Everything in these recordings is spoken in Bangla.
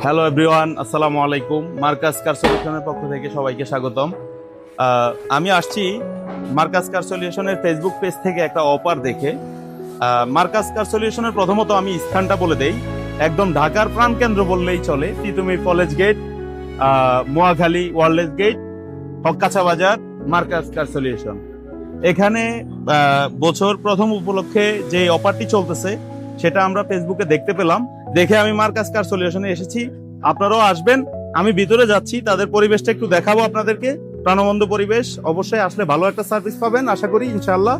হ্যালো এভরিওয়ান, আসসালামু আলাইকুম। মার্কাস কার সলিউশনের পক্ষ থেকে সবাইকে স্বাগতম। আমি আসছি মার্কাস কার সলিউশনের ফেসবুক পেজ থেকে একটা অফার দেখে। মার্কাস কার সলিউশনের প্রথমত আমি স্থানটা বলে দেই, একদম ঢাকার প্রাণকেন্দ্র বললেই চলে। Titumir college gate, Mohakhali wireless gate, হক্কাছা বাজার, মার্কাস কার সলিউশন। এখানে বছর প্রথম উপলক্ষে যে অফারটি চলতেছে সেটা আমরা ফেসবুকে দেখতে পেলাম, দেখে আমি মার্কাস কার সলিউশনে এসেছি। আপনারাও আসবেন। আমি ভিতরে যাচ্ছি, তাদের পরিবেশটা একটু দেখাবো আপনাদেরকে। প্রাণবন্ত পরিবেশ, অবশ্যই আসলে ভালো একটা সার্ভিস পাবেন আশা করি ইনশাআল্লাহ।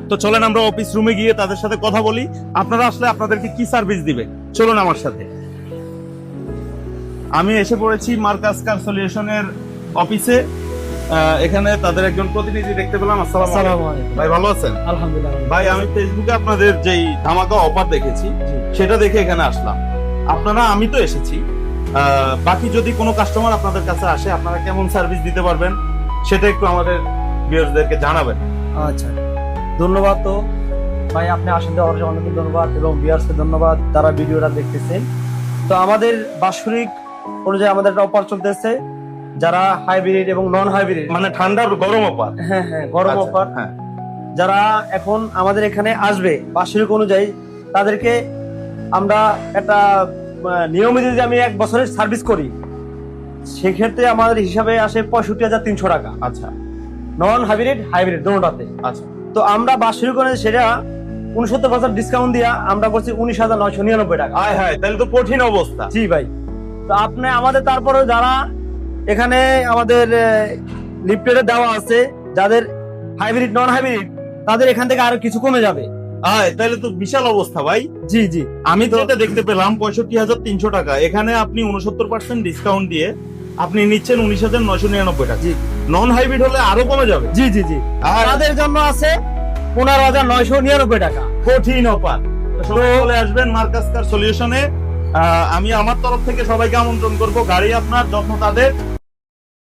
তো চলেন আমরা অফিস রুমে গিয়ে তাদের সাথে কথা বলি, আপনারা আসলে আপনাদেরকে কি সার্ভিস দিবে। চলুন আমার সাথে। আমি এসে পড়েছি মার্কাস কার সলিউশনের অফিসে। এখানে তাদের একজন প্রতিনিধি দেখতে পেলাম। আসসালামু আলাইকুম ভাই, ভালো আছেন? আলহামদুলিল্লাহ ভাই, আমি ফেসবুকে আপনাদের যেই ধামাকা অফার দেখেছি সেটা দেখে এখানে আসলাম। আমি তো এসেছি, বাকি যদি কোনো কাস্টমার আপনাদের কাছে আসে আপনারা কেমন সার্ভিস দিতে পারবেন সেটা একটু আমাদের ভিউয়ারদেরকে জানাবেন। আচ্ছা, ধন্যবাদ। তো ভাই আপনি আসেন দেওয়ার জন্য অনেক ধন্যবাদ, এবং ভিউয়ার্সকে ধন্যবাদ যারা ভিডিওটা দেখতেছেন। তো আমাদের বাৎসরিক অনুযায়ী আমাদের একটা অফার চলতেছে, যারা হাইব্রিড এবং নন হাইব্রিড, মানে ঠান্ডার গরম অফার। হ্যাঁ গরম অফার। হ্যাঁ, যারা এখন আমাদের এখানে আসবে বাৎসরিক অনুযায়ী, তাদেরকে আমরা একটা নিয়মিত যদি আমি 1 বছরের সার্ভিস করি, সেক্ষেত্রে আমাদের হিসাবে আসে 65,300 টাকা। আচ্ছা, নন হাইব্রিড হাইব্রিড দুটোটাতে। আচ্ছা। তো আমরা বাৎসরিক অনুযায়ী সেটা 69% ডিসকাউন্ট দিয়া আমরা করছি 19,999 টাকা। হায়, তাহলে তো কঠিন অবস্থা। জি ভাই। তো আপনি আমাদের তারপরে যারা এখানে আমাদের লিফটেডে দেওয়া আছে, যাদের হাইব্রিড নন হাইব্রিড, তাদের এখান থেকে আরো কিছু কমে যাবে। তাহলে তো বিশাল অবস্থা ভাই। জি আমি তো এটা দেখতে পেলাম 65,300 টাকা, এখানে আপনি 69% ডিসকাউন্ট দিয়ে আপনি নিচ্ছেন 19,999 টাকা। জি, নন হাইব্রিড হলে আরো কমে যাবে। জি তাদের জন্য আছে 15,999 টাকা। কঠিন অফার। সবাই চলে আসবেন মার্কাস কার সলিউশনে। আমি আমার তরফ থেকে সবাইকে আমন্ত্রণ করব। গাড়ি আপনার, যত্ন তাদের।